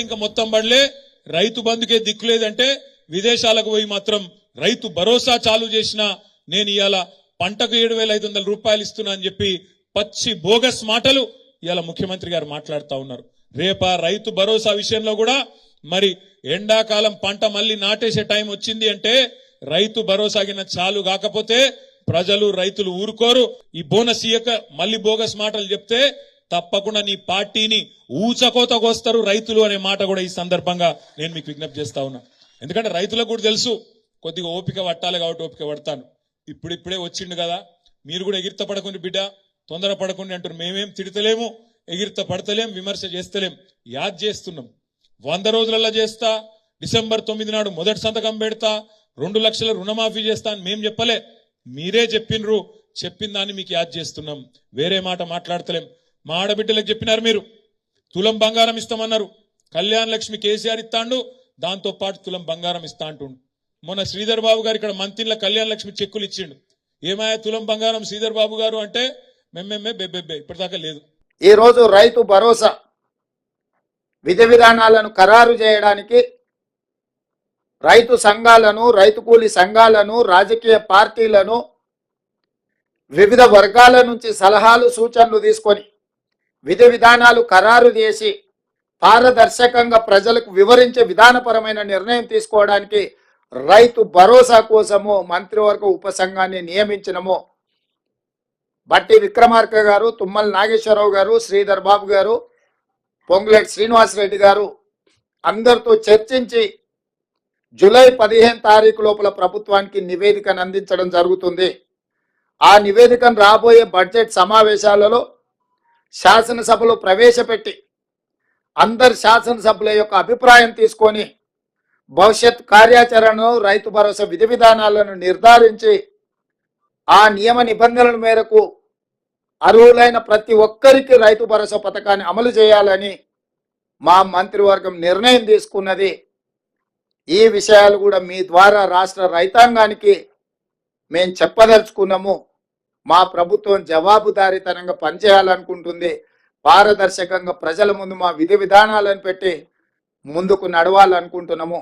ఇంకా మొత్తం పడలే, రైతు బంధుకే దిక్కు లేదంటే విదేశాలకు పోయి మాత్రం రైతు భరోసా చాలు చేసిన నేను ఇవాళ పంటకు 7,500 రూపాయలు ఇస్తున్నా అని చెప్పి పచ్చి బోగస్ మాటలు ఇవాళ ముఖ్యమంత్రి గారు మాట్లాడుతూ ఉన్నారు. రేపా రైతు భరోసా విషయంలో కూడా మరి ఎండాకాలం పంట మళ్ళీ నాటేసే టైం వచ్చింది అంటే రైతు భరోసాగిన చాలు కాకపోతే ప్రజలు రైతులు ఊరుకోరు. ఈ బోనస్ ఇయ్యక మళ్ళీ బోగస్ మాటలు చెప్తే తప్పకుండా నీ పార్టీని ఊచకోతకొస్తారు రైతులు అనే మాట కూడా ఈ సందర్భంగా నేను మీకు విజ్ఞప్తి చేస్తా ఉన్నా. ఎందుకంటే రైతులకు కూడా తెలుసు కొద్దిగా ఓపిక పట్టాలి కాబట్టి ఓపిక పడతాను. ఇప్పుడిప్పుడే వచ్చిండు కదా, మీరు కూడా ఎగిరిత పడకుండా బిడ్డ, తొందర పడకుండా అంటారు. మేమేం తిడతలేము, ఎగిరిత పడతలేం, విమర్శ చేస్తలేం, యాద్ చేస్తున్నాం. 100 రోజులలో చేస్తా, డిసెంబర్ 9 నాడు మొదటి సంతకం పెడతా, 2 లక్షల రుణమాఫీ చేస్తా అని మేం చెప్పలే, మీరే చెప్పినరు. చెప్పిన దాన్ని మీకు యాద్ చేస్తున్నాం, వేరే మాట మాట్లాడతలేం. మా ఆడబిడ్డలకు చెప్పినారు, మీరు తులం బంగారం ఇస్తామన్నారు. కళ్యాణ లక్ష్మి కేసీఆర్ ఇస్తాండు, దాంతో పాటు తులం బంగారం ఇస్తా అంటుండు. మొన్న శ్రీధర్ బాబు గారు ఇక్కడ మంత్రిల కళ్యాణ లక్ష్మి చెక్కులు ఇచ్చిండు. ఏమాయ తులం బంగారం శ్రీధర్ బాబు గారు అంటే మెమ్మెమ్మే బెబ్బెబ్బే ఇప్పటిదాకా లేదు. ఈ రోజు రైతు భరోసా విధి విధానాలను ఖరారు చేయడానికి రైతు సంఘాలను, రైతు కూలీ సంఘాలను, రాజకీయ పార్టీలను, వివిధ వర్గాల నుంచి సలహాలు సూచనలు తీసుకొని విధి విధానాలు ఖరారు చేసి పారదర్శకంగా ప్రజలకు వివరించే విధానపరమైన నిర్ణయం తీసుకోవడానికి రైతు భరోసా కోసము మంత్రివర్గ ఉపసంఘాన్ని నియమించినము. బట్టి విక్రమార్క గారు, తుమ్మల నాగేశ్వరరావు గారు, శ్రీధర్ బాబు గారు, పొంగులేటి శ్రీనివాసరెడ్డి గారు అందరితో చర్చించి జూలై 15 తారీఖు లోపల ప్రభుత్వానికి నివేదికను అందించడం జరుగుతుంది. ఆ నివేదికను రాబోయే బడ్జెట్ సమావేశాలలో శాసనసభలో ప్రవేశపెట్టి అందరు శాసనసభ్యుల యొక్క అభిప్రాయం తీసుకొని భవిష్యత్ కార్యాచరణను, రైతు భరోసా విధి విధానాలను నిర్ధారించి ఆ నియమ నిబంధనల మేరకు అర్హులైన ప్రతి ఒక్కరికి రైతు భరోసా పథకాన్ని అమలు చేయాలని మా మంత్రివర్గం నిర్ణయం తీసుకున్నది. ఈ విషయాలు కూడా మీ ద్వారా రాష్ట్ర రైతాంగానికి మేము చెప్పదలుచుకున్నాము. మా ప్రభుత్వం జవాబుదారీతనంగా పనిచేయాలనుకుంటుంది. పారదర్శకంగా ప్రజల ముందు మా విధి విధానాలను పెట్టి ముందుకు నడవాలనుకుంటున్నాము.